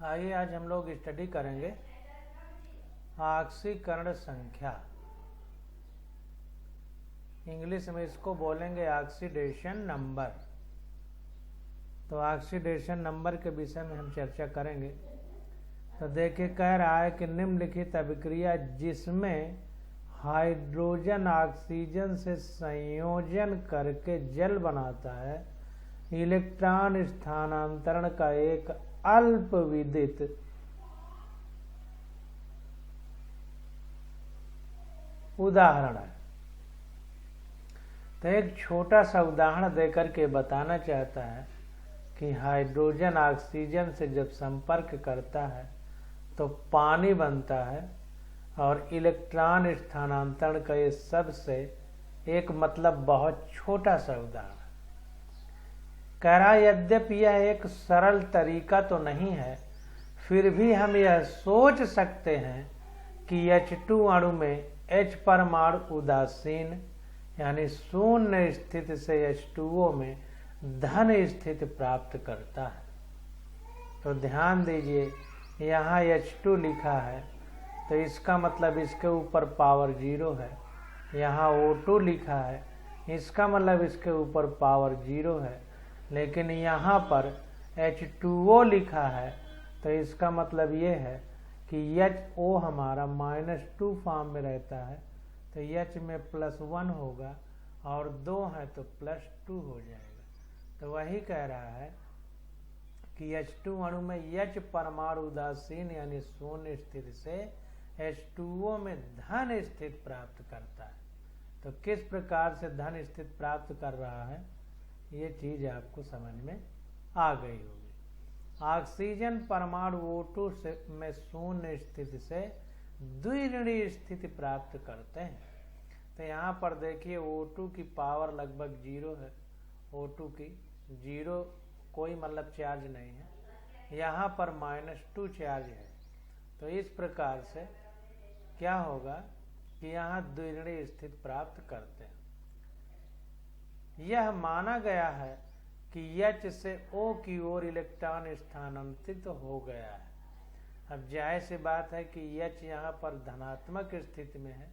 आइए आज हम लोग स्टडी करेंगे ऑक्सीकरण संख्या। इंग्लिश में इसको बोलेंगे ऑक्सीडेशन नंबर। तो ऑक्सीडेशन नंबर के विषय में हम चर्चा करेंगे। तो देखिए कह रहा है कि निम्नलिखित अभिक्रिया जिसमें हाइड्रोजन ऑक्सीजन से संयोजन करके जल बनाता है, इलेक्ट्रॉन स्थानांतरण का एक अल्पविदित उदाहरण है। तो एक छोटा सा उदाहरण देकर के बताना चाहता है कि हाइड्रोजन ऑक्सीजन से जब संपर्क करता है तो पानी बनता है और इलेक्ट्रॉन स्थानांतरण का ये सबसे एक मतलब बहुत छोटा सा उदाहरण। कह रहा यद्यपि यह एक सरल तरीका तो नहीं है, फिर भी हम यह सोच सकते हैं कि H2 अणु में H परमाणु उदासीन यानी शून्य स्थिति से H2O में धन स्थिति प्राप्त करता है। तो ध्यान दीजिए यहाँ H2 लिखा है तो इसका मतलब इसके ऊपर पावर 0 है। यहाँ O2 लिखा है इसका मतलब इसके ऊपर पावर 0 है। लेकिन यहाँ पर H2O लिखा है तो इसका मतलब ये है कि HO हमारा -2 फॉर्म में रहता है तो H में +1 होगा और 2 है तो +2 हो जाएगा। तो वही कह रहा है कि H2 अणु में H परमाणु उदासीन यानी शून्य स्थिति से H2O में धन स्थिति प्राप्त करता है। तो किस प्रकार से धन स्थिति प्राप्त कर रहा है ये चीज आपको समझ में आ गई होगी। ऑक्सीजन परमाणु O2 में शून्य स्थिति से द्विऋणी स्थिति प्राप्त करते हैं। तो यहाँ पर देखिए O2 की पावर लगभग 0 है। O2 की 0 कोई मतलब चार्ज नहीं है। यहाँ पर -2 चार्ज है। तो इस प्रकार से क्या होगा कि यहाँ द्विऋणी स्थिति प्राप्त करते हैं। यह माना गया है कि H से O की ओर इलेक्ट्रॉन स्थानांतरित हो गया है। अब जाहिर सी बात है कि H यहाँ पर धनात्मक स्थिति में है,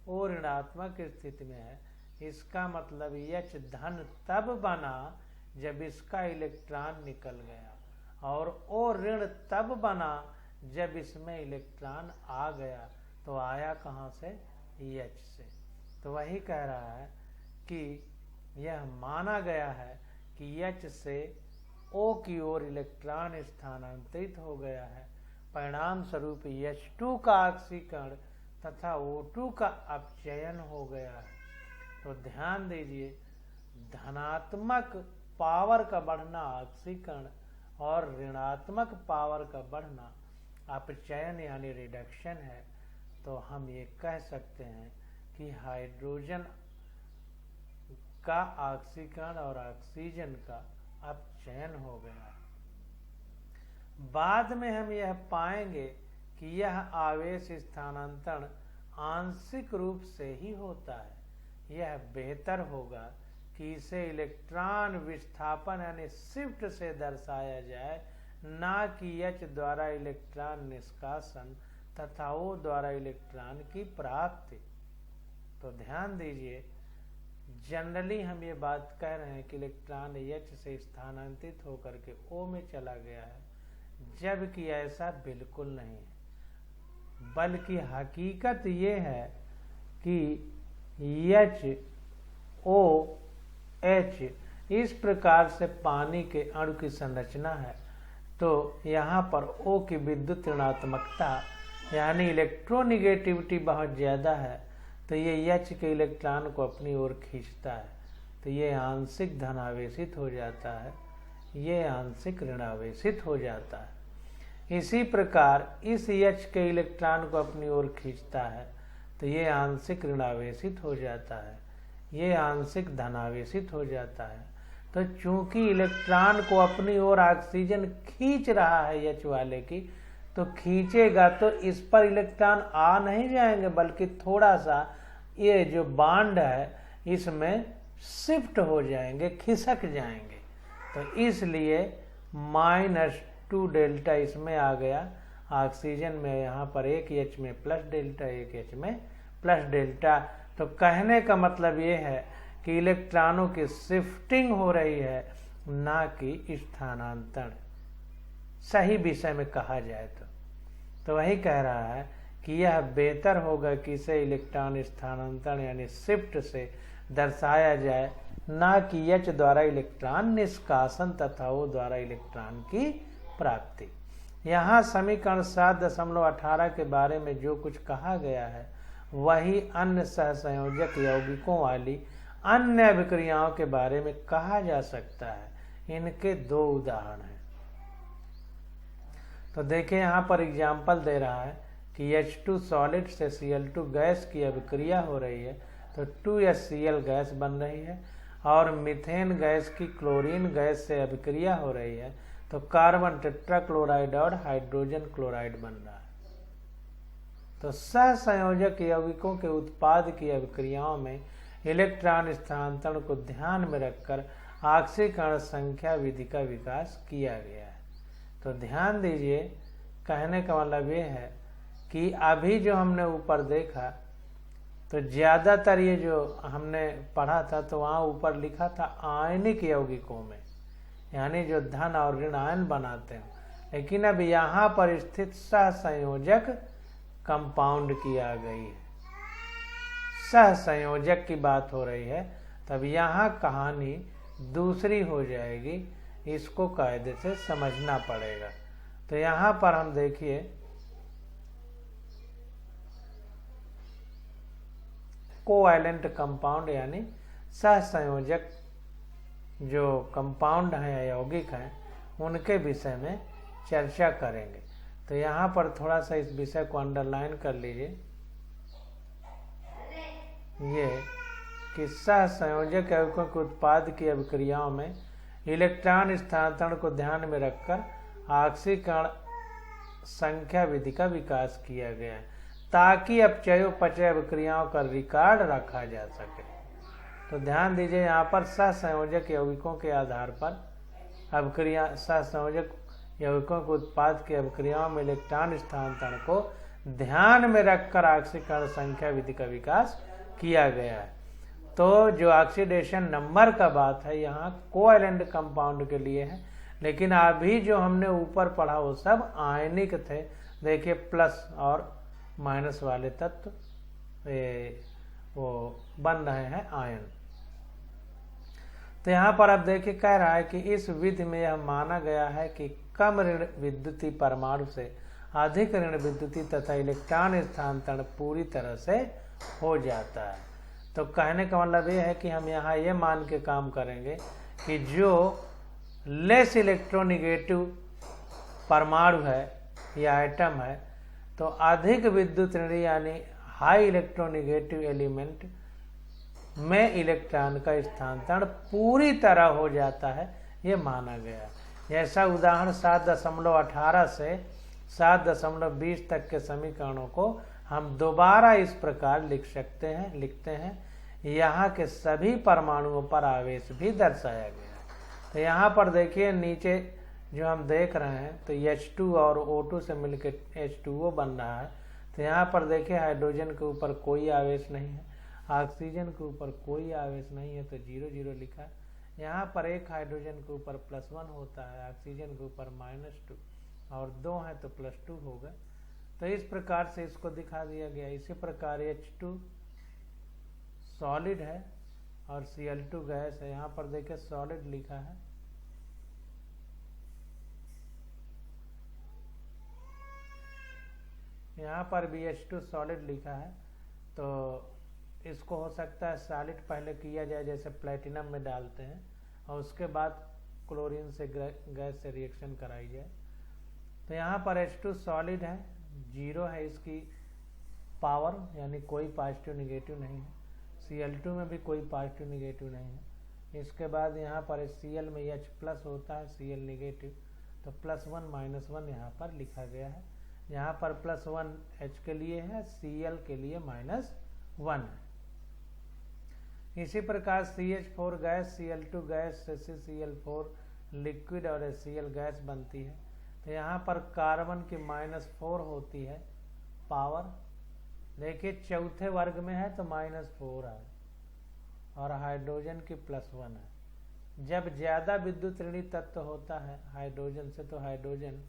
O ऋणात्मक स्थिति में है। इसका मतलब H धन तब बना जब इसका इलेक्ट्रॉन निकल गया और O ऋण तब बना जब इसमें इलेक्ट्रॉन आ गया। तो आया कहाँ से? H से। तो वही कह रहा है कि यह माना गया है कि H से O की ओर इलेक्ट्रॉन स्थानांतरित हो गया है। परिणाम स्वरूप H2 का ऑक्सीकरण तथा O2 का अपचयन हो गया है। तो ध्यान दीजिए धनात्मक पावर का बढ़ना ऑक्सीकरण और ऋणात्मक पावर का बढ़ना अपचयन यानी रिडक्शन है। तो हम ये कह सकते हैं कि हाइड्रोजन का ऑक्सीकरण और ऑक्सीजन का अपचयन हो गया। बाद में हम यह पाएंगे कि यह आवेश स्थानांतरण आंशिक रूप से ही होता है। यह बेहतर होगा कि इसे इलेक्ट्रॉन विस्थापन यानी शिफ्ट से दर्शाया जाए, ना कि H द्वारा इलेक्ट्रॉन निष्कासन तथा O द्वारा इलेक्ट्रॉन की प्राप्ति। तो ध्यान दीजिए जनरली हम ये बात कह रहे हैं कि इलेक्ट्रॉन H से स्थानांतरित होकर के O में चला गया है, जबकि ऐसा बिल्कुल नहीं है। बल्कि हकीकत ये है कि HOH इस प्रकार से पानी के अणु की संरचना है। तो यहाँ पर O की विद्युत ऋणात्मकता यानी इलेक्ट्रोनिगेटिविटी बहुत ज़्यादा है। तो ये H के इलेक्ट्रॉन को अपनी ओर खींचता है। तो ये आंशिक धनावेशित हो जाता है, ये आंशिक ऋणावेशित हो जाता है। इसी प्रकार इस H के इलेक्ट्रॉन को अपनी ओर खींचता है तो ये आंशिक ऋणावेशित हो जाता है, ये आंशिक धनावेशित हो जाता है। तो चूंकि इलेक्ट्रॉन को अपनी ओर ऑक्सीजन खींच रहा है H वाले की, तो खींचेगा तो इस पर इलेक्ट्रॉन आ नहीं जाएंगे, बल्कि थोड़ा सा ये जो बॉन्ड है इसमें शिफ्ट हो जाएंगे, खिसक जाएंगे। तो इसलिए 2 डेल्टा इसमें आ गया, ऑक्सीजन में यहाँ पर एक H में प्लस डेल्टा, एक H में प्लस डेल्टा। तो कहने का मतलब ये है कि इलेक्ट्रॉनों की शिफ्टिंग हो रही है, ना कि स्थानांतरण, सही विषय में कहा जाए तो वही कह रहा है कि यह बेहतर होगा कि इसे इलेक्ट्रॉन स्थानांतरण यानी शिफ्ट से दर्शाया जाए, ना कि H द्वारा इलेक्ट्रॉन निष्कासन तथा O द्वारा इलेक्ट्रॉन की प्राप्ति। यहाँ समीकरण 7.18 के बारे में जो कुछ कहा गया है वही अन्य सहसंयोजक यौगिकों वाली अन्य अभिक्रियाओं के बारे में कहा जा सकता है। इनके 2 उदाहरण हैं। तो देखिए यहाँ पर एग्जाम्पल दे रहा है कि H2 सॉलिड से Cl2 गैस की अभिक्रिया हो रही है तो 2HCl गैस बन रही है, और मीथेन गैस की क्लोरीन गैस से अभिक्रिया हो रही है तो कार्बन टेट्राक्लोराइड और हाइड्रोजन क्लोराइड बन रहा है। तो सहसंयोजक यौगिकों के उत्पाद की अभिक्रियाओं में इलेक्ट्रॉन स्थानांतरण को ध्यान में रखकर ऑक्सीकरण संख्या विधि का विकास किया गया है। तो ध्यान दीजिए, कहने का मतलब ये है कि अभी जो हमने ऊपर देखा तो ज्यादातर ये जो हमने पढ़ा था तो वहाँ ऊपर लिखा था आयनिक यौगिकों में, यानी जो धन और ऋण आयन बनाते हैं, लेकिन अब यहाँ पर स्थित सहसंयोजक कंपाउंड की आ गई है, सहसंयोजक की बात हो रही है, तब यहाँ कहानी दूसरी हो जाएगी, इसको कायदे से समझना पड़ेगा। तो यहाँ पर हम देखिए कोवैलेंट कंपाउंड यानी सहसंयोजक जो कंपाउंड हैं या यौगिक हैं उनके विषय में चर्चा करेंगे। तो यहाँ पर थोड़ा सा इस विषय को अंडरलाइन कर लीजिए, ये कि सहसंयोजक यौगिकों के उत्पाद की अभिक्रियाओं में इलेक्ट्रॉन स्थानांतरण को ध्यान में रखकर ऑक्सीकरण संख्या विधि का विकास किया गया है ताकि अपचयोपचय अभिक्रियाओं का रिकॉर्ड रखा जा सके। तो ध्यान दीजिए, यहाँ पर सहसंयोजक यौगिकों के आधार पर अभिक्रिया सहसंयोजक यौगिकों के उत्पाद की अभिक्रियाओं में इलेक्ट्रॉन स्थानांतरण को ध्यान में रखकर ऑक्सीकरण संख्या विधि का विकास किया गया है। तो जो ऑक्सीडेशन नंबर का बात है यहाँ कोवैलेंट कंपाउंड के लिए है, लेकिन अभी जो हमने ऊपर पढ़ा वो सब आयनिक थे। देखिए प्लस और माइनस वाले तत्व वो बन रहे हैं आयन। तो यहाँ पर अब देखिए कह रहा है कि इस विधि में यह माना गया है कि कम ऋण विद्युतीय परमाणु से अधिक ऋण विद्युतीय तथा इलेक्ट्रॉन स्थानांतरण पूरी तरह से हो जाता है। तो कहने का मतलब ये है कि हम यहाँ ये मान के काम करेंगे कि जो लेस इलेक्ट्रोनिगेटिव परमाणु है या एटम है तो अधिक विद्युत ऋणी यानी हाई इलेक्ट्रोनिगेटिव एलिमेंट में इलेक्ट्रॉन का स्थानांतरण पूरी तरह हो जाता है, ये माना गया। जैसा उदाहरण 7.18 से 7.20 तक के समीकरणों को हम दोबारा इस प्रकार लिखते हैं यहाँ के सभी परमाणुओं पर आवेश भी दर्शाया गया है। तो यहाँ पर देखिए नीचे जो हम देख रहे हैं तो H2 और O2 से मिलकर H2O बन रहा है। तो यहाँ पर देखिए हाइड्रोजन के ऊपर कोई आवेश नहीं है, ऑक्सीजन के ऊपर कोई आवेश नहीं है तो 0 लिखा। यहाँ पर एक हाइड्रोजन के ऊपर +1 होता है, ऑक्सीजन के ऊपर -2 और 2 है तो +2 होगा। तो इस प्रकार से इसको दिखा दिया गया। इसी प्रकार H2 सॉलिड है और Cl2 गैस है। यहाँ पर देखिए सॉलिड लिखा है, यहाँ पर भी H2 सॉलिड लिखा है। तो इसको हो सकता है सॉलिड पहले किया जाए जैसे प्लेटिनम में डालते हैं और उसके बाद क्लोरीन से गैस से रिएक्शन कराई जाए। तो यहाँ पर H2 सॉलिड है, 0 है इसकी पावर यानी कोई पॉजिटिव निगेटिव नहीं है। Cl2 में भी कोई पॉजिटिव निगेटिव नहीं है। इसके बाद यहाँ पर Cl में H+ होता है, Cl निगेटिव, तो +1 -1 यहाँ पर लिखा गया है। यहाँ पर +1 H के लिए है, Cl के लिए -1 है। इसी प्रकार CH4 गैस Cl2 गैस से CCl4 लिक्विड और HCl गैस बनती है। तो यहाँ पर कार्बन की -4 होती है पावर। देखिए चौथे वर्ग में है तो -4 है, और हाइड्रोजन की +1 है। जब ज़्यादा विद्युत ऋणी तत्व होता है हाइड्रोजन से, तो हाइड्रोजन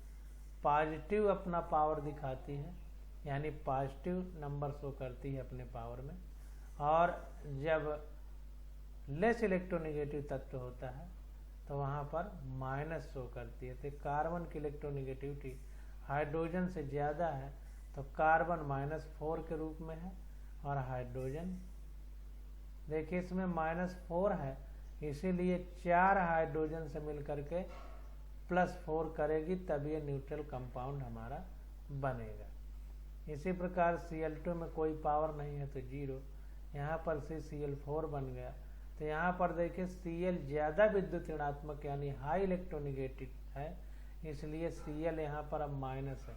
पॉजिटिव अपना पावर दिखाती है, यानी पॉजिटिव नंबर शो करती है अपने पावर में। और जब लेस इलेक्ट्रोनिगेटिव तत्व होता है तो वहाँ पर माइनस शो करती है। तो कार्बन की इलेक्ट्रोनिगेटिविटी हाइड्रोजन से ज़्यादा है, तो कार्बन -4 के रूप में है, और हाइड्रोजन देखिए इसमें -4 है, इसीलिए 4 हाइड्रोजन से मिलकर के +4 करेगी, तब ये न्यूट्रल कंपाउंड हमारा बनेगा। इसी प्रकार Cl2 में कोई पावर नहीं है तो 0, यहाँ पर से Cl4 बन गया। तो यहाँ पर देखिए Cl ज़्यादा विद्युत ऋणात्मक यानी हाई इलेक्ट्रोनिगेटिव है, इसलिए Cl यहाँ पर अब माइनस है।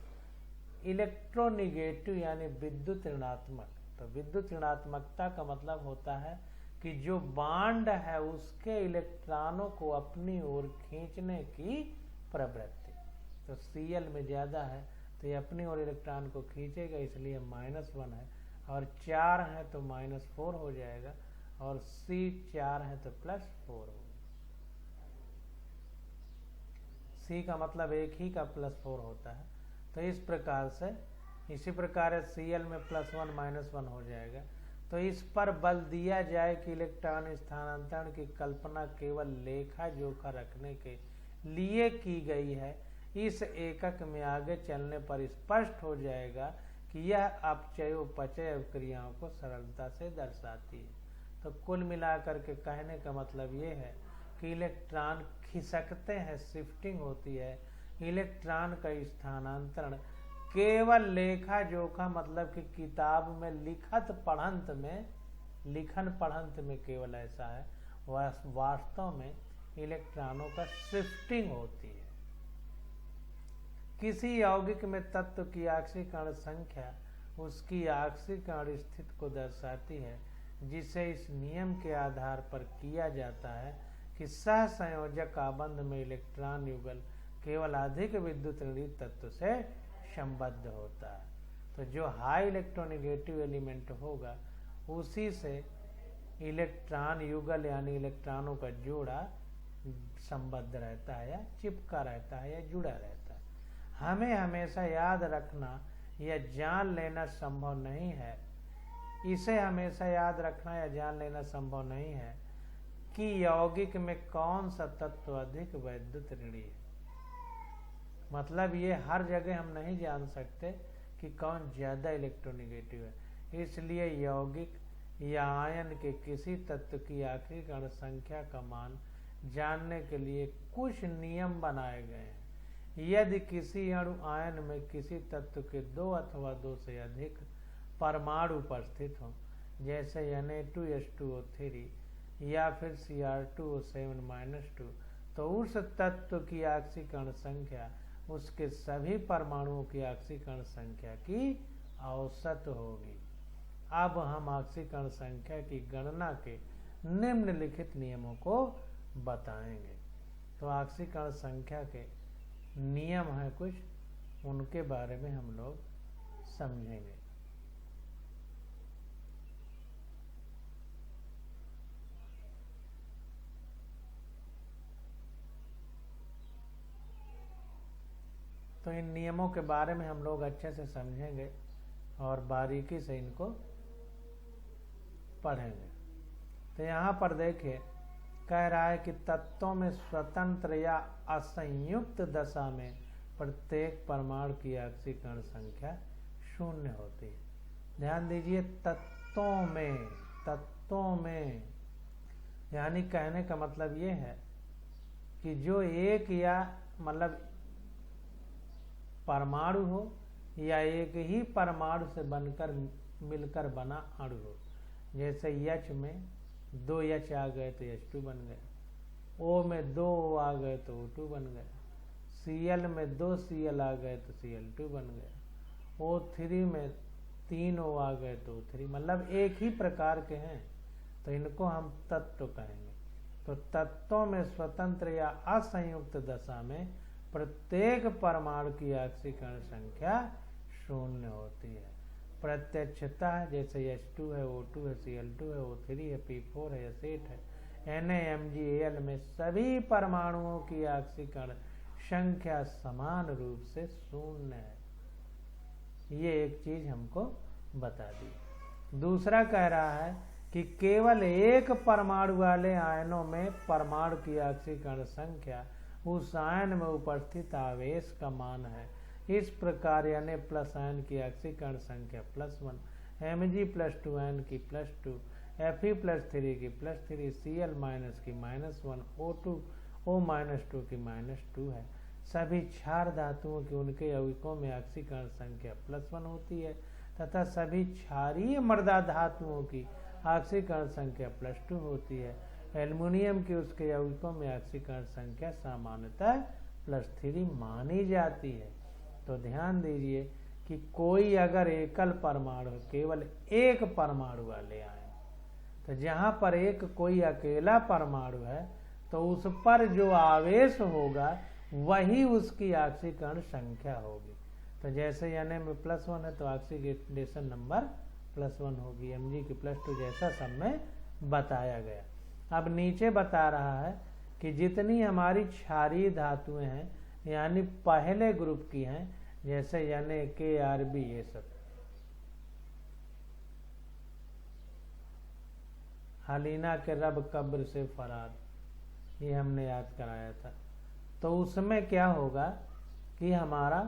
इलेक्ट्रोनिगेटिव यानी विद्युत ऋणात्मक, तो विद्युत ऋणात्मकता का मतलब होता है कि जो बांड है उसके इलेक्ट्रॉनों को अपनी ओर खींचने की प्रवृत्ति। तो Cl में ज़्यादा है तो ये अपनी ओर इलेक्ट्रॉन को खींचेगा, इसलिए -1 है, और 4 है तो -4 हो जाएगा, और C4 है तो +4 होगा। C का मतलब एक ही का +4 होता है। तो इस प्रकार से, इसी प्रकार Cl में +1 -1 हो जाएगा। तो इस पर बल दिया जाए कि इलेक्ट्रॉन स्थानांतरण की कल्पना केवल लेखा जोखा रखने के लिए की गई है। इस एकक में आगे चलने पर स्पष्ट हो जाएगा कि यह अपचयोपचय क्रियाओं को सरलता से दर्शाती है। तो कुल मिलाकर के कहने का मतलब ये है कि इलेक्ट्रॉन खिसकते हैं, शिफ्टिंग होती है। इलेक्ट्रॉन का स्थानांतरण केवल लेखा जोखा, मतलब कि किताब में लिखन पढ़ंत में केवल ऐसा है, वास्तव में इलेक्ट्रॉनों का शिफ्टिंग होती है। किसी यौगिक में तत्व की आक्सीकरण संख्या उसकी आक्सीकरण स्थिति को दर्शाती है, जिसे इस नियम के आधार पर किया जाता है कि सहसंयोजक आबंध में इलेक्ट्रॉन युगल केवल अधिक विद्युत ऋणी तत्व से संबद्ध होता है। तो जो हाई इलेक्ट्रोनिगेटिव एलिमेंट होगा उसी से इलेक्ट्रॉन युगल यानी इलेक्ट्रॉनों का जोड़ा संबद्ध रहता है, या चिपका रहता है, या जुड़ा रहता है। हमें हमेशा याद रखना या जान लेना संभव नहीं है, इसे हमेशा याद रखना या जान लेना संभव नहीं है कि यौगिक में कौन सा तत्व अधिक विद्युत ऋणी है। मतलब ये हर जगह हम नहीं जान सकते कि कौन ज़्यादा इलेक्ट्रोनिगेटिव है, इसलिए यौगिक या आयन के किसी तत्व की आक्सीकरण संख्या का मान जानने के लिए कुछ नियम बनाए गए हैं। यदि किसी अणु आयन में किसी तत्व के 2 अथवा 2 से अधिक परमाणु उपस्थित हों, जैसे Na2H2O3 या फिर Cr2O7-2, तो उस तत्व की आक्सीकरण संख्या उसके सभी परमाणुओं की आक्सीकरण संख्या की औसत होगी। अब हम आक्सीकरण संख्या की गणना के निम्नलिखित नियमों को बताएंगे। तो आक्सीकरण संख्या के नियम हैं कुछ, उनके बारे में हम लोग समझेंगे। तो इन नियमों के बारे में हम लोग अच्छे से समझेंगे और बारीकी से इनको पढ़ेंगे। तो यहाँ पर देखिए कह रहा है कि तत्वों में स्वतंत्र या असंयुक्त दशा में प्रत्येक परमाणु की आक्सीकरण संख्या 0 होती है। ध्यान दीजिए, तत्वों में यानी कहने का मतलब ये है कि जो एक या मतलब परमाणु हो या एक ही परमाणु से बनकर मिलकर बना अणु हो। जैसे H में 2 H आ गए तो H2 बन गए, O में 2 O आ गए तो O2 बन गए, Cl में 2 Cl आ गए तो Cl2 बन गए, O3 में 3 O आ गए तो O3, मतलब एक ही प्रकार के हैं, तो इनको हम तत्व कहेंगे। तो तत्वों में स्वतंत्र या असंयुक्त दशा में प्रत्येक परमाणु की ऑक्सीकरण संख्या 0 होती है। प्रत्यक्षतः जैसे H2 है, O2 है, Cl2 है, O3 है, P4 है, S8 है, NaMgAl में सभी परमाणुओं की ऑक्सीकरण संख्या समान रूप से 0 है। ये एक चीज हमको बता दी। दूसरा कह रहा है कि केवल एक परमाणु वाले आयनों में परमाणु की ऑक्सीकरण संख्या उस आयन में उपस्थित आवेश का मान है। इस प्रकार यानी प्लस आयन की ऑक्सीकरण संख्या +1, Mg+2n की +2, Fe+3 की +3, Cl- की -1, O2 की -2 है। सभी क्षार धातुओं की उनके यौगिकों में ऑक्सीकरण संख्या +1 होती है तथा सभी क्षारीय मृदा धातुओं की ऑक्सीकरण संख्या +2 होती है। एल्युमिनियम की उसके यौगिकों में ऑक्सीकरण संख्या सामान्यतः +3 मानी जाती है। तो ध्यान दीजिए कि कोई अगर एकल परमाणु केवल एक परमाणु वाले आयन, तो जहां पर एक कोई अकेला परमाणु है तो उस पर जो आवेश होगा वही उसकी ऑक्सीकरण संख्या होगी। तो जैसे Na में +1 है तो ऑक्सीडेशन नंबर +1 होगी, Mg की +2 जैसा सब में बताया गया। अब नीचे बता रहा है कि जितनी हमारी क्षारीय धातुएं हैं यानी पहले ग्रुप की हैं, जैसे Na, K, Rb, ये सब हलीना के रब कब्र से फरार, ये हमने याद कराया था। तो उसमें क्या होगा कि हमारा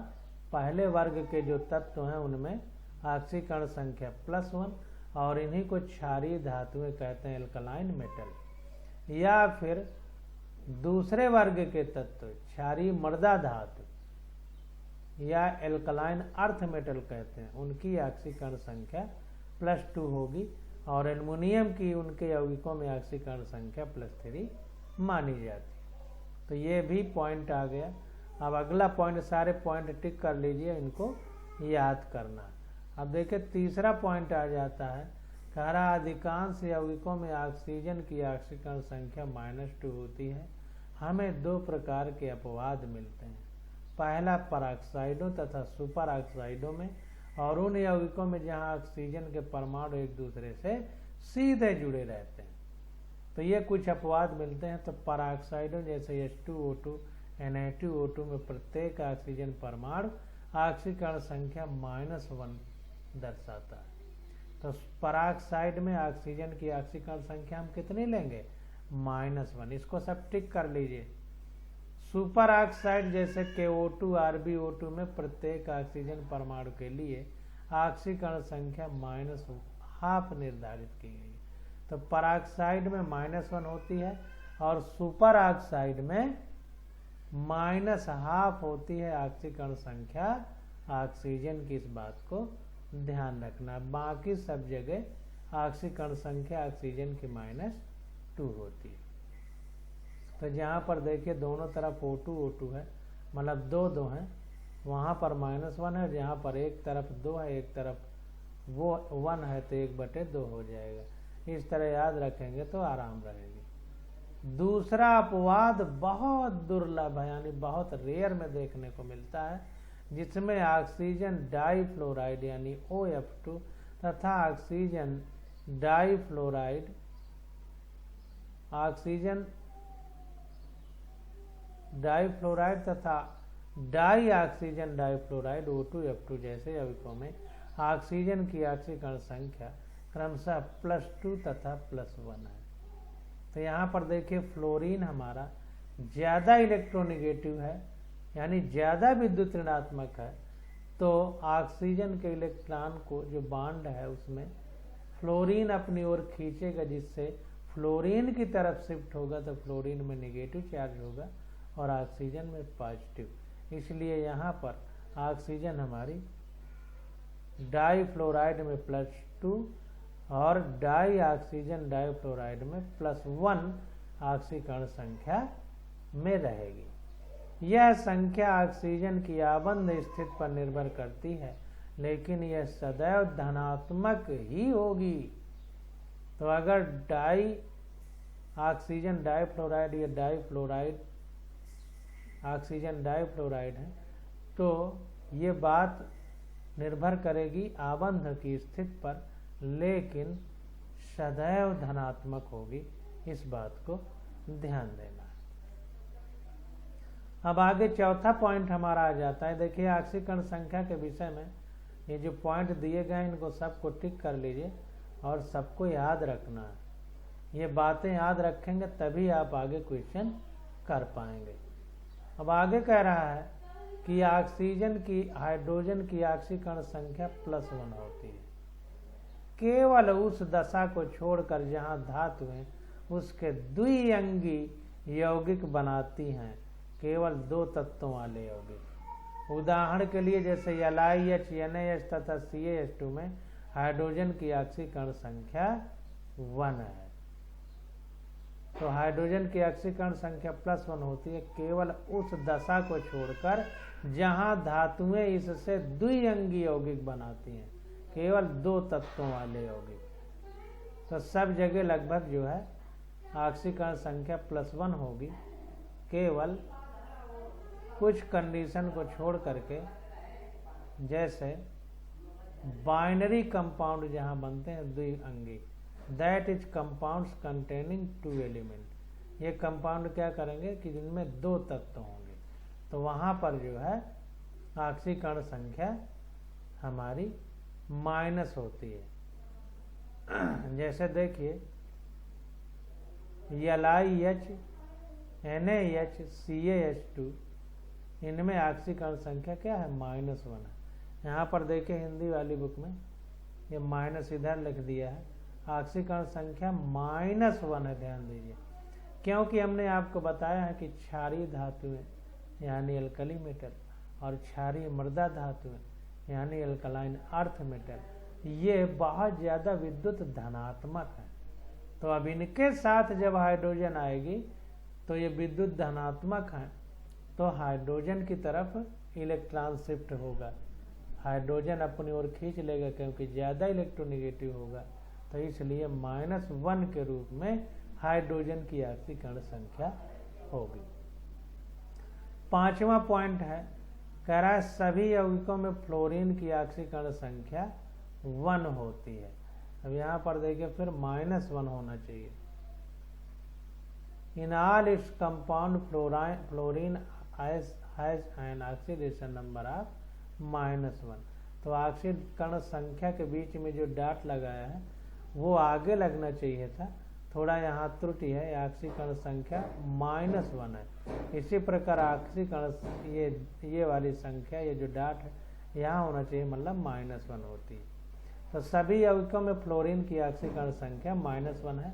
पहले वर्ग के जो तत्व हैं उनमें ऑक्सीकरण संख्या +1 और इन्हीं को क्षारीय धातुएं कहते हैं, एल्कलाइन मेटल। या फिर दूसरे वर्ग के तत्व क्षारीय मृदा धातु या एल्कलाइन अर्थ मेटल कहते हैं, उनकी ऑक्सीकरण संख्या +2 होगी और एल्युमिनियम की उनके यौगिकों में ऑक्सीकरण संख्या +3 मानी जाती। तो ये भी पॉइंट आ गया। अब अगला पॉइंट, सारे पॉइंट टिक कर लीजिए, इनको याद करना। अब देखिए तीसरा पॉइंट आ जाता है, कह रहा अधिकांश यौगिकों में ऑक्सीजन की ऑक्सीकरण संख्या -2 होती है। हमें 2 प्रकार के अपवाद मिलते हैं, पहला पराक्साइडों तथा सुपर ऑक्साइडों में और उन यौगिकों में जहां ऑक्सीजन के परमाणु एक दूसरे से सीधे जुड़े रहते हैं। तो ये कुछ अपवाद मिलते हैं। तो पराक्साइडों जैसे H2O2, Na2O2 में प्रत्येक ऑक्सीजन परमाणु ऑक्सीकरण संख्या -1 दर्शाता है। तो पराक्साइड में ऑक्सीजन की ऑक्सीकरण संख्या हम कितनी लेंगे? -1। इसको सब टिक कर लीजिए। सुपर ऑक्साइड जैसे KO2, RbO2 में प्रत्येक ऑक्सीजन परमाणु के लिए ऑक्सीकरण संख्या -½ निर्धारित की गई है। तो पराक्साइड में -1 होती है और सुपर ऑक्साइड में -½ होती है ऑक्सीकरण संख्या ऑक्सीजन की। इस बात को ध्यान रखना। बाकी सब जगह ऑक्सीकरण संख्या ऑक्सीजन की -2 होती है। तो जहाँ पर देखिए दोनों तरफ O2 है, मतलब 2 हैं, वहाँ पर -1 है। जहाँ पर एक तरफ 2 है एक तरफ वो 1 है तो 1/2 हो जाएगा। इस तरह याद रखेंगे तो आराम रहेगी। दूसरा अपवाद बहुत दुर्लभ है, यानी बहुत रेयर में देखने को मिलता है, जिसमें ऑक्सीजन डाइफ्लोराइड यानी OF2 तथा ऑक्सीजन डाइफ्लोराइड तथा डाईऑक्सीजन डाइफ्लोराइड O2F2 जैसे यौगिकों में ऑक्सीजन की ऑक्सीकरण संख्या क्रमशः +2 तथा +1 है। तो यहाँ पर देखिए फ्लोरीन हमारा ज़्यादा इलेक्ट्रोनिगेटिव है, यानी ज़्यादा विद्युत ऋणात्मक है। तो ऑक्सीजन के इलेक्ट्रॉन को जो बांड है उसमें फ्लोरीन अपनी ओर खींचेगा, जिससे फ्लोरीन की तरफ शिफ्ट होगा तो फ्लोरीन में नेगेटिव चार्ज होगा और ऑक्सीजन में पॉजिटिव। इसलिए यहाँ पर ऑक्सीजन हमारी डाइफ्लोराइड में +2 और डाईऑक्सीजन डाइफ्लोराइड में +1 ऑक्सीकरण संख्या में रहेगी। यह संख्या ऑक्सीजन की आबंध स्थिति पर निर्भर करती है, लेकिन यह सदैव धनात्मक ही होगी। तो अगर डाईऑक्सीजन डाइफ्लोराइड या डाइफ्लोराइड ऑक्सीजन डाइफ्लोराइड है, तो ये बात निर्भर करेगी आबंध की स्थिति पर, लेकिन सदैव धनात्मक होगी, इस बात को ध्यान देना है। अब आगे चौथा पॉइंट हमारा आ जाता है। देखिए ऑक्सीकरण संख्या के विषय में ये जो पॉइंट दिए गए हैं इनको सबको टिक कर लीजिए और सबको याद रखना है। ये बातें याद रखेंगे तभी आप आगे क्वेश्चन कर पाएंगे। अब आगे कह रहा है कि ऑक्सीजन की हाइड्रोजन की ऑक्सीकरण संख्या +1 होती है केवल उस दशा को छोड़कर जहां धातुएं उसके द्विअंगी यौगिक बनाती हैं, केवल 2 तत्वों वाले यौगिक। उदाहरण के लिए जैसे LiH, NaH तथा CH2 में हाइड्रोजन की ऑक्सीकरण संख्या 1 है। तो हाइड्रोजन की ऑक्सीकरण संख्या +1 होती है केवल उस दशा को छोड़कर जहां धातुएं इससे द्विअंगी यौगिक बनाती हैं, केवल 2 तत्वों वाले यौगिक। तो सब जगह लगभग जो है ऑक्सीकरण संख्या +1 होगी, केवल कुछ कंडीशन को छोड़ करके, जैसे बाइनरी कंपाउंड जहां बनते हैं द्विअंगी, that is compounds containing 2 element. ये कंपाउंड क्या करेंगे कि जिनमें 2 तत्व होंगे, तो वहां पर जो है ऑक्सीकरण संख्या हमारी माइनस होती है। जैसे देखिए LiH, NaH, CaH2 इनमें ऑक्सीकरण संख्या क्या है -1 है। यहाँ पर देखिए हिंदी वाली बुक में ये माइनस इधर लिख दिया है, ऑक्सीकरण संख्या -1 है। ध्यान दीजिए, क्योंकि हमने आपको बताया है कि क्षारीय धातुएं यानी एल्कली मेटल और क्षारीय मृदा धातुएं यानी एल्कलाइन अर्थ मेटल ये बहुत ज़्यादा विद्युत धनात्मक है। तो अब इनके साथ जब हाइड्रोजन आएगी तो ये विद्युत धनात्मक है, तो हाइड्रोजन की तरफ इलेक्ट्रॉन शिफ्ट होगा, हाइड्रोजन अपनी ओर खींच लेगा क्योंकि ज़्यादा इलेक्ट्रोनेगेटिव होगा, तो इसलिए -1 के रूप में हाइड्रोजन की ऑक्सीकरण संख्या होगी। 5वां पॉइंट है, कह रहा है सभी यौगिकों में फ्लोरीन की ऑक्सीकरण संख्या 1 होती है। अब यहाँ पर देखिए फिर -1 होना चाहिए। In all its compound fluorine has an oxidation number of -1। तो ऑक्सीकरण संख्या के बीच में जो डॉट लगाया है वो आगे लगना चाहिए था, थोड़ा यहाँ त्रुटि है, ऑक्सीकरण संख्या -1 है। इसी प्रकार ऑक्सीकरण ये वाली संख्या, ये जो डॉट है यहाँ होना चाहिए, मतलब -1 होती है। तो सभी यौगिकों में फ्लोरीन की ऑक्सीकरण संख्या -1 है,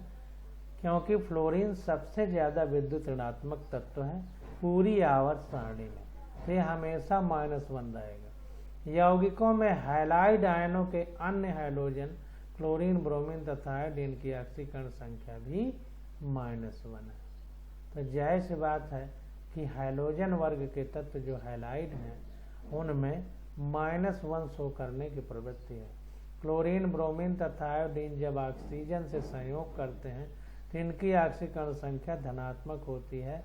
क्योंकि फ्लोरीन सबसे ज़्यादा विद्युत ऋणात्मक तत्व है पूरी आवर्त सारणी में, तो ये हमेशा -1 रहेगा। यौगिकों में हैलाइड आयनों के अन्य हाइड्रोजन, क्लोरीन, ब्रोमीन तथा आयोडीन की ऑक्सीकरण संख्या भी -1 है। तो जाहिर सी बात है कि हाइड्रोजन वर्ग के तत्व जो हैलाइड हैं उनमें -1 शो करने की प्रवृत्ति है। क्लोरीन, ब्रोमीन तथा आयोडीन जब ऑक्सीजन से संयोग करते हैं तो इनकी ऑक्सीकरण संख्या धनात्मक होती है,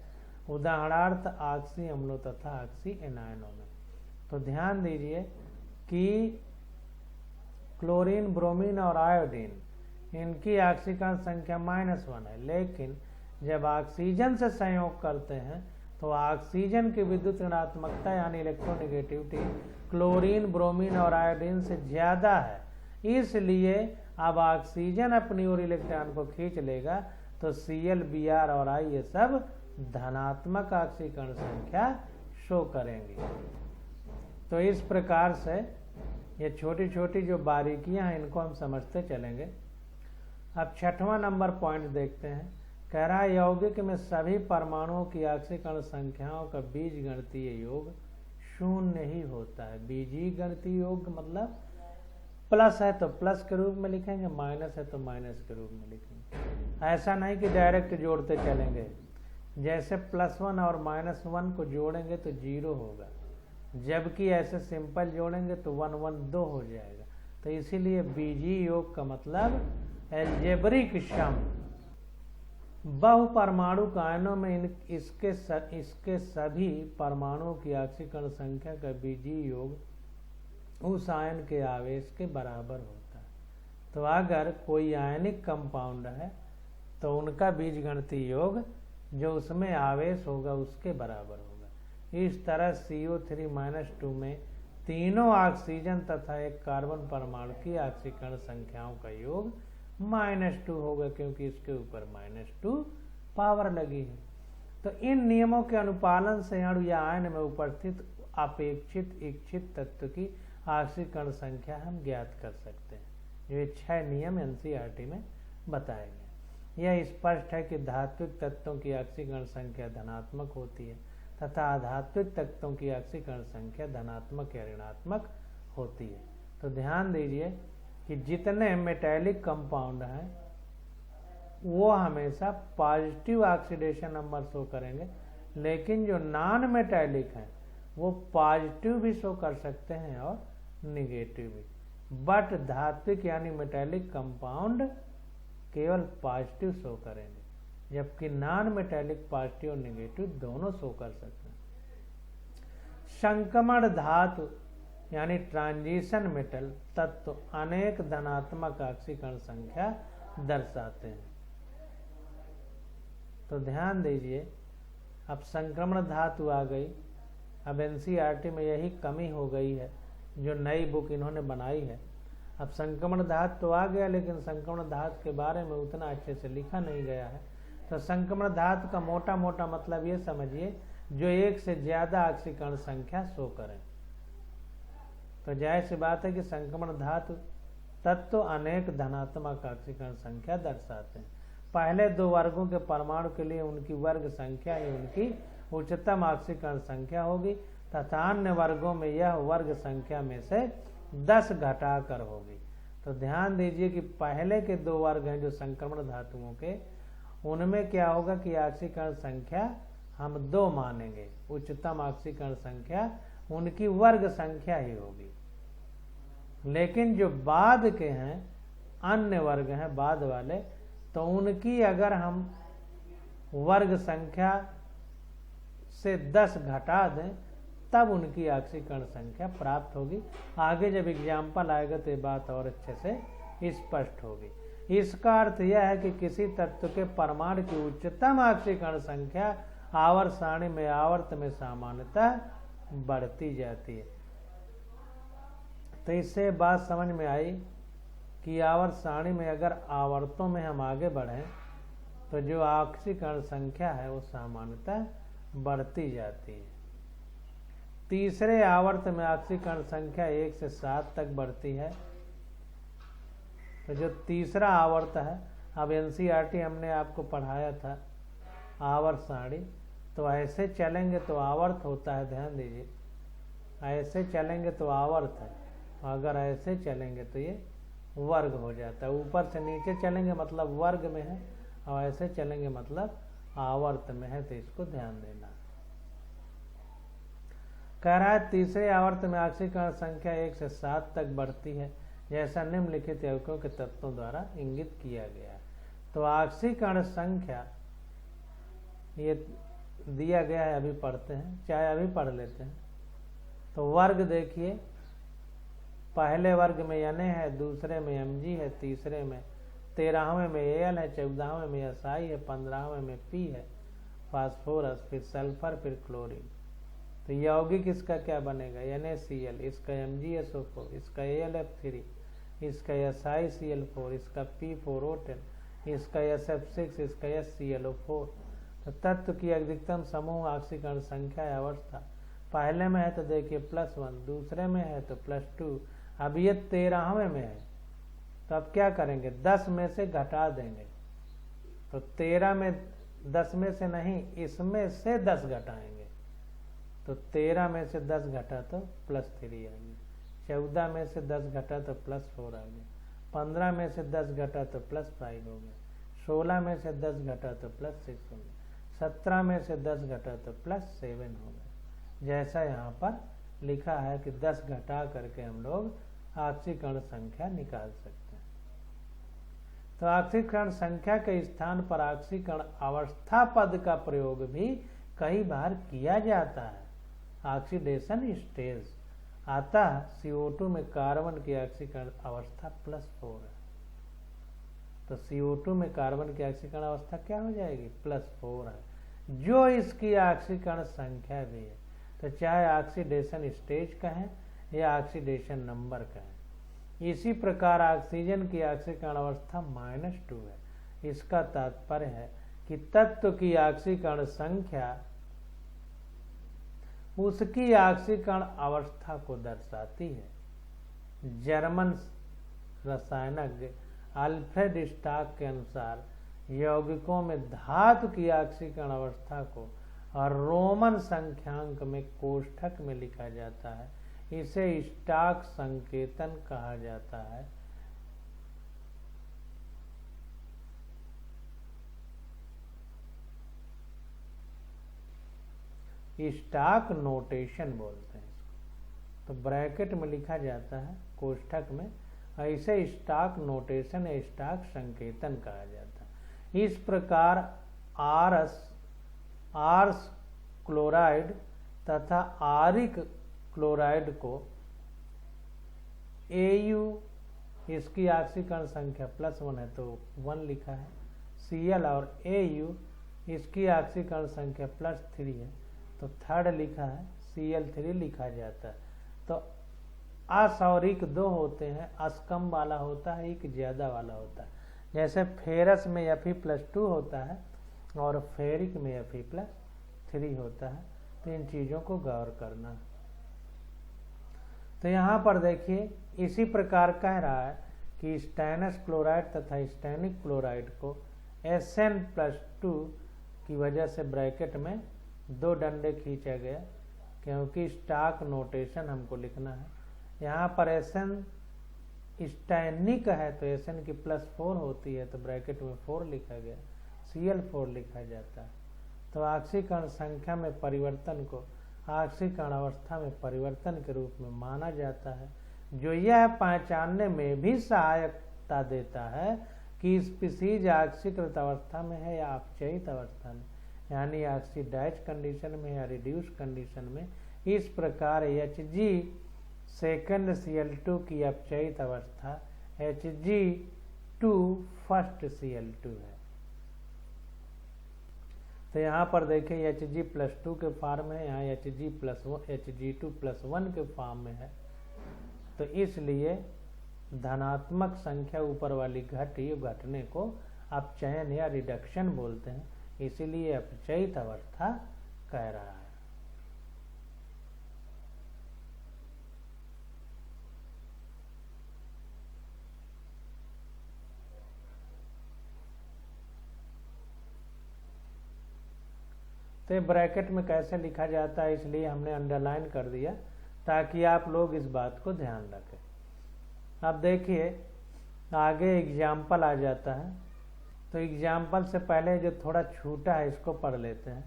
उदाहरणार्थ ऑक्सी अम्लों तथा ऑक्सी एनायनों में। तो ध्यान दीजिए कि क्लोरीन, ब्रोमीन और आयोडीन इनकी ऑक्सीकरण संख्या -1 है, लेकिन जब ऑक्सीजन से संयोग करते हैं तो ऑक्सीजन की विद्युत ऋणात्मकता यानी इलेक्ट्रोनेगेटिविटी क्लोरीन, ब्रोमीन और आयोडीन से ज़्यादा है, इसलिए अब ऑक्सीजन अपनी ओर इलेक्ट्रॉन को खींच लेगा, तो Cl, Br और I ये सब धनात्मक ऑक्सीकरण संख्या शो करेंगी। तो इस प्रकार से ये छोटी छोटी जो बारीकियां हैं इनको हम समझते चलेंगे। अब 6वां नंबर पॉइंट देखते हैं। कह रहा है यौगिक में सभी परमाणुओं की ऑक्सीकरण संख्याओं का बीजगणितीय योग 0 ही होता है। बीजगणितीय योग मतलब प्लस है तो प्लस के रूप में लिखेंगे, माइनस है तो माइनस के रूप में लिखेंगे। ऐसा नहीं कि डायरेक्ट जोड़ते चलेंगे, जैसे +1 और -1 को जोड़ेंगे तो 0 होगा, जबकि ऐसे सिंपल जोड़ेंगे तो 1 1 2 हो जाएगा। तो इसीलिए बीजीय योग का मतलब एल्जेब्रिक सम, बहुपरमाणु आयनों में इसके सभी परमाणुओं की ऑक्सीकरण संख्या का बीजीय योग उस आयन के आवेश के बराबर होता है। तो अगर कोई आयनिक कंपाउंड है तो उनका बीजगणितीय योग जो उसमें आवेश होगा उसके बराबर होगा। इस तरह CO3-2 में तीनों ऑक्सीजन तथा एक कार्बन परमाणु की ऑक्सीकरण संख्याओं का योग -2 होगा, क्योंकि इसके ऊपर -2 पावर लगी है। तो इन नियमों के अनुपालन से अणु या आयन में उपस्थित अपेक्षित इच्छित तत्व की ऑक्सीकरण संख्या हम ज्ञात कर सकते हैं। ये 6 नियम NCERT में बताए गए। यह स्पष्ट है कि धात्विक तत्वों की ऑक्सीकरण संख्या धनात्मक होती है तथा अधात्विक तत्वों की ऑक्सीकरण संख्या धनात्मक या ऋणात्मक होती है। तो ध्यान दीजिए कि जितने मेटैलिक कंपाउंड हैं वो हमेशा पॉजिटिव ऑक्सीडेशन नंबर शो करेंगे, लेकिन जो नॉन मेटैलिक हैं वो पॉजिटिव भी शो कर सकते हैं और निगेटिव भी। बट धात्विक यानी मेटैलिक कंपाउंड केवल पॉजिटिव शो करेंगे, जबकि नॉन मेटैलिक पॉजिटिव और निगेटिव दोनों शो कर सकते हैं। संक्रमण धातु यानी ट्रांजिशन मेटल तत्व अनेक धनात्मक ऑक्सीकरण संख्या दर्शाते हैं। तो ध्यान दीजिए, अब संक्रमण धातु आ गई। अब NCERT में यही कमी हो गई है जो नई बुक इन्होंने बनाई है। अब संक्रमण धातु तो आ गया, लेकिन संक्रमण धातु के बारे में उतना अच्छे से लिखा नहीं गया है। तो संक्रमण धातु का मोटा मोटा मतलब ये समझिए जो एक से ज्यादा ऑक्सीकरण संख्या शो करें। तो जाहिर सी बात है कि संक्रमण धातु तत्व अनेक धनात्मक ऑक्सीकरण संख्या दर्शाते हैं। पहले 2 वर्गों के परमाणु के लिए उनकी वर्ग संख्या ही उनकी उच्चतम ऑक्सीकरण संख्या होगी तथा अन्य वर्गों में यह वर्ग संख्या में से 10 घटाकर होगी। तो ध्यान दीजिए कि पहले के 2 वर्ग हैं जो संक्रमण धातुओं के, उनमें क्या होगा कि ऑक्सीकरण संख्या हम 2 मानेंगे, उच्चतम ऑक्सीकरण संख्या उनकी वर्ग संख्या ही होगी। लेकिन जो बाद के हैं, अन्य वर्ग हैं बाद वाले, तो उनकी अगर हम वर्ग संख्या से 10 घटा दें तब उनकी ऑक्सीकरण संख्या प्राप्त होगी। आगे जब एग्जाम्पल आएगा तो ये बात और अच्छे से स्पष्ट होगी। इसका अर्थ यह है कि किसी तत्व के परमाणु की उच्चतम ऑक्सीकरण संख्या आवर्त सारणी में आवर्त में सामान्यतः बढ़ती जाती है। तो इससे बात समझ में आई कि आवर्त सारणी में अगर आवर्तों में हम आगे बढ़ें तो जो ऑक्सीकरण संख्या है वो सामान्यतः बढ़ती जाती है। तीसरे आवर्त में ऑक्सीकरण संख्या 1 से 7 तक बढ़ती है। तो जो तीसरा आवर्त है, अब NCERT हमने आपको पढ़ाया था आवर्त सारणी, तो ऐसे चलेंगे तो आवर्त होता है, ध्यान दीजिए, ऐसे चलेंगे तो आवर्त है, अगर ऐसे चलेंगे तो ये वर्ग हो जाता है। ऊपर से नीचे चलेंगे मतलब वर्ग में है, और ऐसे चलेंगे मतलब आवर्त में है। तो इसको ध्यान देना। कह रहा है तीसरे आवर्त में ऑक्सीकरण संख्या 1 से 7 तक बढ़ती है, जैसा निम्नलिखित यौगिकों के तत्वों द्वारा इंगित किया गया है। तो ऑक्सीकरण संख्या ये दिया गया है, अभी पढ़ते हैं, चाहे अभी पढ़ लेते हैं। तो वर्ग देखिए, पहले वर्ग में Na है, दूसरे में Mg है, तीसरे में 13वें में Al है, 14वें में Si है, 15वें में P है, फास्फोरस, फिर सल्फर, फिर क्लोरीन। तो यौगिक इसका क्या बनेगा? NaCl, इसका MgSO4, इसका AlF3, इसका SiCl4, इसका P4O10, इसका SF6, इसका SClO4। तो तत्व की अधिकतम समूह ऑक्सीकरण संख्या या अवस्था पहले में है तो देखिए +1, दूसरे में है तो +2, अब ये 13वें में है। तो अब क्या करेंगे? 10 में से घटा देंगे। तो 13 में 10 में से नहीं, इसमें से 10 घटाएंगे। तो 13 में से 10 घटा तो +3 आ गया, 14 में से 10 घटा तो +4 आ गया, 15 में से 10 घटा तो +5 हो गया, 16 में से 10 घटा तो +6 हो गया, 17 में से 10 घटा तो +7 हो गया। जैसा यहाँ पर लिखा है कि 10 घटा करके हम लोग ऑक्सीकरण संख्या निकाल सकते हैं। तो ऑक्सीकरण संख्या के स्थान पर ऑक्सीकरण अवस्था पद का प्रयोग भी कई बार किया जाता है। ऑक्सीडेशन स्टेज, अतः CO2 में कार्बन की ऑक्सीकरण अवस्था +4 है, तो CO2 में कार्बन की ऑक्सीकरण अवस्था क्या हो जाएगी, +4 है, जो इसकी ऑक्सीकरण संख्या भी है। तो चाहे ऑक्सीडेशन स्टेज कहें या ऑक्सीडेशन नंबर कहें। इसी प्रकार ऑक्सीजन की ऑक्सीकरण अवस्था -2 है। इसका तात्पर्य है कि तत्व की ऑक्सीकरण संख्या उसकी ऑक्सीकरण अवस्था को दर्शाती है। जर्मन रसायनज्ञ अल्फ्रेड स्टाक के अनुसार यौगिकों में धातु की ऑक्सीकरण अवस्था को और रोमन संख्यांक में कोष्ठक में लिखा जाता है। इसे स्टाक संकेतन कहा जाता है। स्टाक नोटेशन बोलते हैं इसको, तो ब्रैकेट में लिखा जाता है कोष्ठक में, ऐसे स्टाक नोटेशन या स्टाक संकेतन कहा जाता है। इस प्रकार आर्स क्लोराइड तथा आरिक क्लोराइड को Au, इसकी ऑक्सीकरण संख्या +1 है तो 1 लिखा है। Cl और Au, इसकी ऑक्सीकरण संख्या +3 है तो 3rd लिखा है, Cl3 लिखा जाता है। तो अस और इक 2 होते हैं, अस कम वाला होता है, इक ज्यादा वाला होता है। जैसे फेरस में Fe+2 होता है और फेरिक में Fe+3 होता है। तो इन चीजों को गौर करना। तो यहाँ पर देखिए इसी प्रकार कह रहा है कि स्टैनस क्लोराइड तथा स्टैनिक क्लोराइड को Sn+2 की वजह से ब्रैकेट में 2 डंडे खींचा गया, क्योंकि स्टाक नोटेशन हमको लिखना है। यहाँ पर Sn स्टैनिक है तो Sn की +4 होती है तो ब्रैकेट में 4 लिखा गया, Cl4 लिखा जाता है। तो ऑक्सीकरण संख्या में परिवर्तन को ऑक्सीकरण अवस्था में परिवर्तन के रूप में माना जाता है, जो यह पहचानने में भी सहायता देता है कि स्पीसीज ऑक्सीकृत अवस्था में है या अपचयित अवस्था में, यानी ऑक्सीडाइज कंडीशन में या रिड्यूस कंडीशन में। इस प्रकार Hg सेकंड Cl2 की अपचयित अवस्था Hg2 फर्स्ट Cl2 है। तो यहाँ पर देखिए Hg+2 के फॉर्म है, यहाँ Hg2+1 के फॉर्म में है। तो इसलिए धनात्मक संख्या ऊपर वाली घटने को अपचयन या रिडक्शन बोलते हैं, इसीलिए अपचयित अवस्था कह रहा है। तो ब्रैकेट में कैसे लिखा जाता है, इसलिए हमने अंडरलाइन कर दिया ताकि आप लोग इस बात को ध्यान रखें। अब देखिए आगे एग्जाम्पल आ जाता है, तो एग्जाम्पल से पहले जो थोड़ा छूटा है इसको पढ़ लेते हैं।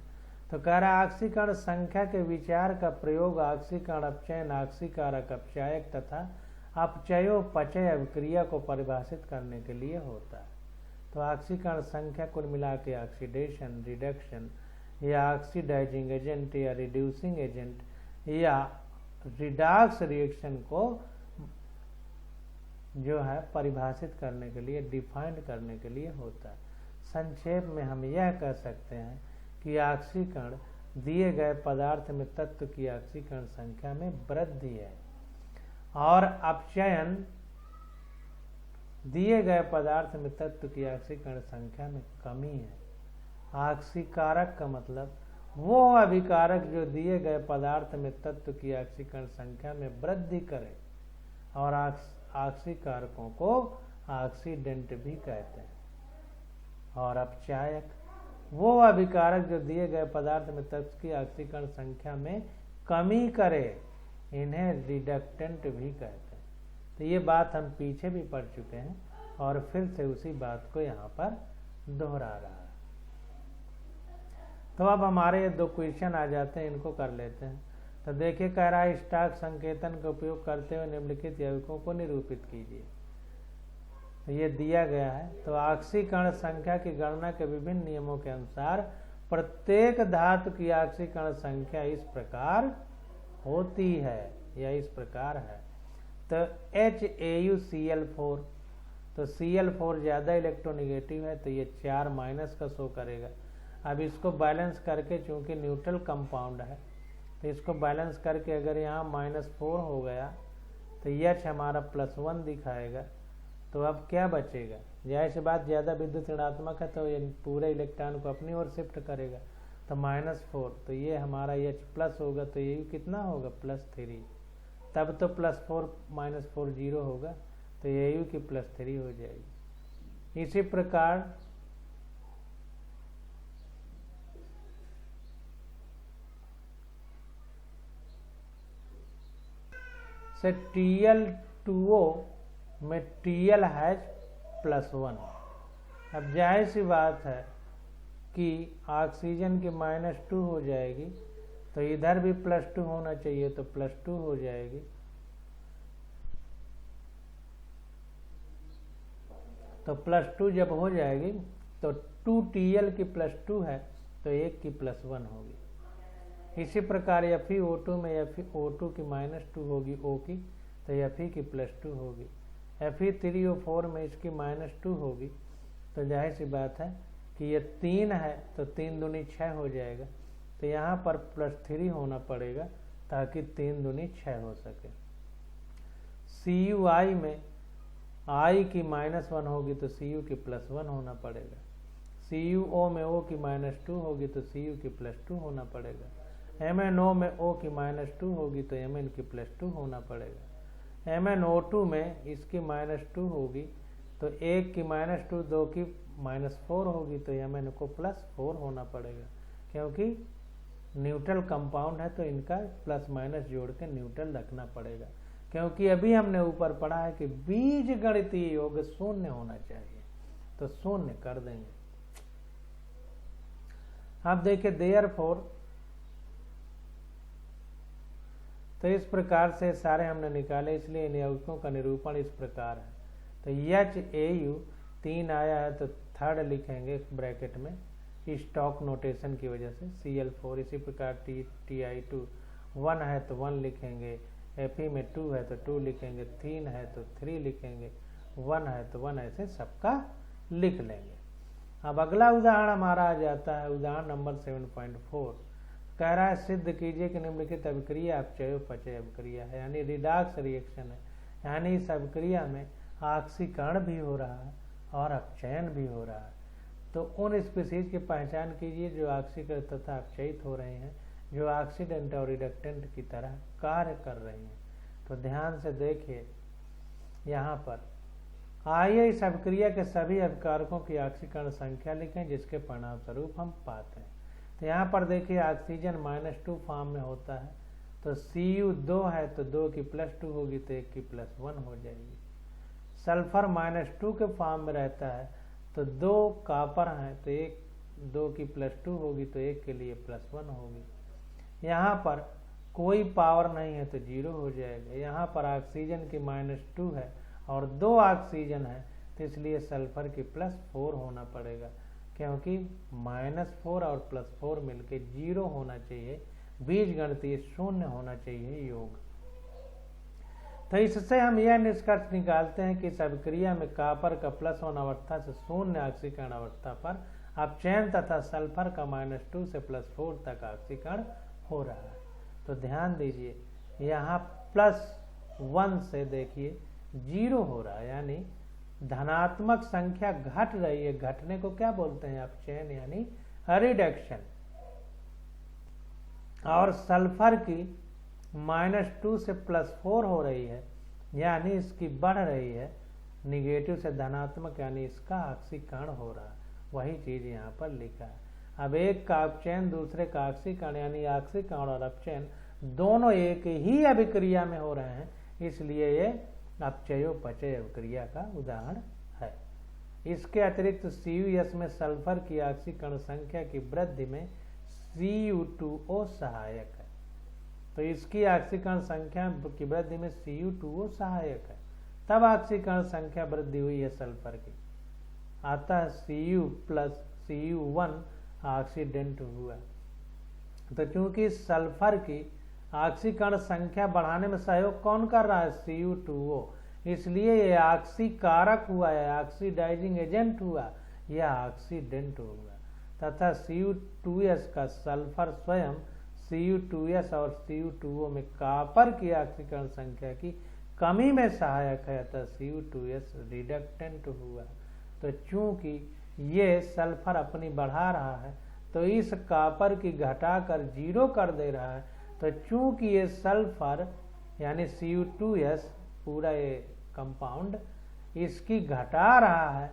तो कह रहा है ऑक्सीकरण संख्या के विचार का प्रयोग ऑक्सीकरण अपचयन, ऑक्सीकारक अपचायक तथा अपचयोपचय अभिक्रिया को परिभाषित करने के लिए होता है। तो ऑक्सीकरण संख्या कुल मिला के ऑक्सीडेशन, रिडक्शन या ऑक्सीडाइजिंग एजेंट या रिड्यूसिंग एजेंट या रिडॉक्स रिएक्शन को जो है परिभाषित करने के लिए, डिफाइंड करने के लिए होता है। संक्षेप में हम यह कह सकते हैं कि ऑक्सीकरण दिए गए पदार्थ में तत्व की ऑक्सीकरण संख्या में वृद्धि है और अपचयन दिए गए पदार्थ में तत्व की ऑक्सीकरण संख्या में कमी है। ऑक्सीकारक का मतलब वो अभिकारक जो दिए गए पदार्थ में तत्व की ऑक्सीकरण संख्या में वृद्धि करे, और ऑक्सीकारकों को ऑक्सीडेंट भी कहते हैं। और अपचायक वो अभिकारक जो दिए गए पदार्थ में तत्व की ऑक्सीकरण संख्या में कमी करे, इन्हें रिडक्टेंट भी कहते हैं। तो ये बात हम पीछे भी पढ़ चुके हैं और फिर से उसी बात को यहाँ पर दोहरा रहा है। तो अब हमारे 2 क्वेश्चन आ जाते हैं, इनको कर लेते हैं। तो देखिए कह रहा है स्टाक संकेतन का उपयोग करते हुए निम्नलिखित यौगिकों को निरूपित कीजिए। तो ये दिया गया है। तो ऑक्सीकरण संख्या की गणना के विभिन्न नियमों के अनुसार प्रत्येक धातु की ऑक्सीकरण संख्या इस प्रकार होती है या इस प्रकार है। तो HAuCl4, तो Cl4 ज़्यादा इलेक्ट्रोनिगेटिव है तो ये 4 माइनस का शो करेगा। अब इसको बैलेंस करके, चूंकि न्यूट्रल कंपाउंड है तो इसको बैलेंस करके अगर यहाँ -4 हो गया तो H हमारा +1 दिखाएगा। तो अब क्या बचेगा, जाहिर सी बात ज़्यादा विद्युत ऋणात्मक है तो ये पूरे इलेक्ट्रॉन को अपनी ओर शिफ्ट करेगा। तो -4, तो ये हमारा H प्लस होगा तो ये कितना होगा +3, तब तो +4 -4 0 होगा तो Au की +3 हो जाएगी। इसी प्रकार से Tl2O में Tl है +1। अब जाहिर सी बात है कि ऑक्सीजन की -2 हो जाएगी तो इधर भी +2 होना चाहिए तो +2 हो जाएगी। तो +2 जब हो जाएगी तो 2Tl की +2 है तो 1 की +1 होगी। इसी प्रकार FeO2 में FeO2 की -2 होगी O की तो Fe की +2 होगी। Fe3O4 में इसकी -2 होगी तो जाहिर सी बात है कि ये 3 है तो 3 दूनी 6 हो जाएगा। तो यहाँ पर +3 होना पड़ेगा ताकि 3 दूनी 6 हो सके। CuI में I की -1 होगी तो Cu की +1 होना पड़ेगा। CuO में O की -2 होगी तो Cu की +2 होना पड़ेगा। MnO में O की -2 होगी तो Mn की +2 होना पड़ेगा। MnO2 में इसकी -2 होगी तो 1 की -2, 2 की -4 होगी तो Mn को +4 होना पड़ेगा, क्योंकि न्यूट्रल कंपाउंड है तो इनका प्लस माइनस जोड़ के न्यूट्रल रखना पड़ेगा। क्योंकि अभी हमने ऊपर पढ़ा है कि बीजगणितीय योग 0 होना चाहिए, तो 0 कर देंगे। अब देखिए देयरफॉर, तो इस प्रकार से सारे हमने निकाले, इसलिए इन यौगिकों का निरूपण इस प्रकार है। तो HAu 3 आया है तो 3rd लिखेंगे ब्रैकेट में स्टॉक नोटेशन की वजह से। Cl4 इसी प्रकार Ti2 1 है तो 1 लिखेंगे, Fe में 2 है तो 2 लिखेंगे, 3 है तो 3 लिखेंगे, 1 है तो 1, ऐसे सबका लिख लेंगे। अब अगला उदाहरण हमारा आ जाता है उदाहरण नंबर 7.4। कह रहा है सिद्ध कीजिए कि निम्नलिखित अभिक्रिया अपचयोपचय अभिक्रिया है, यानी रिडॉक्स रिएक्शन है, यानी इस अभिक्रिया में ऑक्सीकरण भी हो रहा है और अपचयन भी हो रहा है। तो उन स्पीशीज की पहचान कीजिए जो ऑक्सीकृत तथा अपचयित हो रहे हैं, जो ऑक्सीडेंट और रिडक्टेंट की तरह कार्य कर रहे हैं। तो ध्यान से देखिए यहाँ पर, आइए इस अभिक्रिया के सभी अभिकारकों की ऑक्सीकरण संख्या लिखें जिसके परिणाम स्वरूप हम पाते हैं। तो यहाँ पर देखिए ऑक्सीजन -2 फॉर्म में होता है तो Cu2 है तो 2 की +2 होगी तो 1 की +1 हो जाएगी। सल्फर -2 के फॉर्म में रहता है तो 2 कॉपर हैं तो 2 की +2 होगी तो 1 के लिए +1 होगी। यहाँ पर कोई पावर नहीं है तो 0 हो जाएगा। यहाँ पर ऑक्सीजन की -2 है और 2 ऑक्सीजन है तो इसलिए सल्फर की +4 होना पड़ेगा, क्योंकि -4 और +4 मिलके 0 होना चाहिए, बीजगणितीय 0 होना चाहिए योग। तो इससे हम यह निष्कर्ष निकालते हैं कि इस अभिक्रिया में कॉपर का +1 अवस्था से 0 ऑक्सीकरण अवस्था पर अपचयन तथा सल्फर का -2 से +4 तक ऑक्सीकरण हो रहा है। तो ध्यान दीजिए यहाँ +1 से देखिए 0 हो रहा है, यानी धनात्मक संख्या घट रही है। घटने को क्या बोलते हैं? अपचयन यानी रिडक्शन। और सल्फर की -2 से +4 हो रही है, यानी इसकी बढ़ रही है, निगेटिव से धनात्मक, यानी इसका ऑक्सीकरण हो रहा है। वही चीज यहाँ पर लिखा है। अब एक का अपचयन दूसरे का ऑक्सीकरण, यानी ऑक्सीकरण और अपचयन दोनों एक ही अभिक्रिया में हो रहे हैं, इसलिए ये अपचयोपचय अभिक्रिया का उदाहरण है। इसके अतिरिक्त CuS में सल्फर की ऑक्सीकरण संख्या की वृद्धि में Cu2O सहायक है। तो इसकी ऑक्सीकरण संख्या की वृद्धि में Cu2O सहायक है, तब ऑक्सीकरण संख्या वृद्धि हुई है सल्फर की, अतः Cu प्लस Cu1 ऑक्सीडेंट हुआ। तो चूंकि सल्फर की ऑक्सीकरण संख्या बढ़ाने में सहयोग कौन कर रहा है? Cu2O, इसलिए ये ऑक्सीकारक हुआ है, ऑक्सीडाइजिंग एजेंट हुआ, यह ऑक्सीडेंट हुआ। तथा Cu2s का सल्फर स्वयं Cu2s और Cu2O में कॉपर की ऑक्सीकरण संख्या की कमी में सहायक है, अतः Cu2s रिडक्टेंट हुआ। तो चूंकि ये सल्फर अपनी बढ़ा रहा है तो इस कॉपर की घटाकर 0 कर दे रहा है, तो चूंकि ये सल्फर यानी Cu2s पूरा ये कंपाउंड इसकी घटा रहा है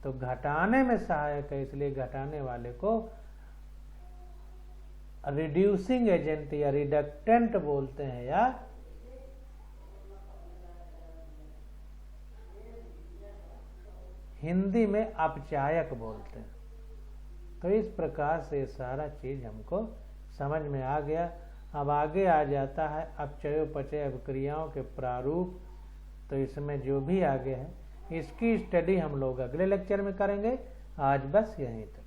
तो घटाने में सहायक है, इसलिए घटाने वाले को रिड्यूसिंग एजेंट या रिडक्टेंट बोलते हैं या हिंदी में अपचायक बोलते हैं। तो इस प्रकार से सारा चीज हमको समझ में आ गया। अब आगे आ जाता है अपचयोपचय अभिक्रियाओं के प्रारूप। तो इसमें जो भी आगे है इसकी स्टडी हम लोग अगले लेक्चर में करेंगे। आज बस यहीं तक।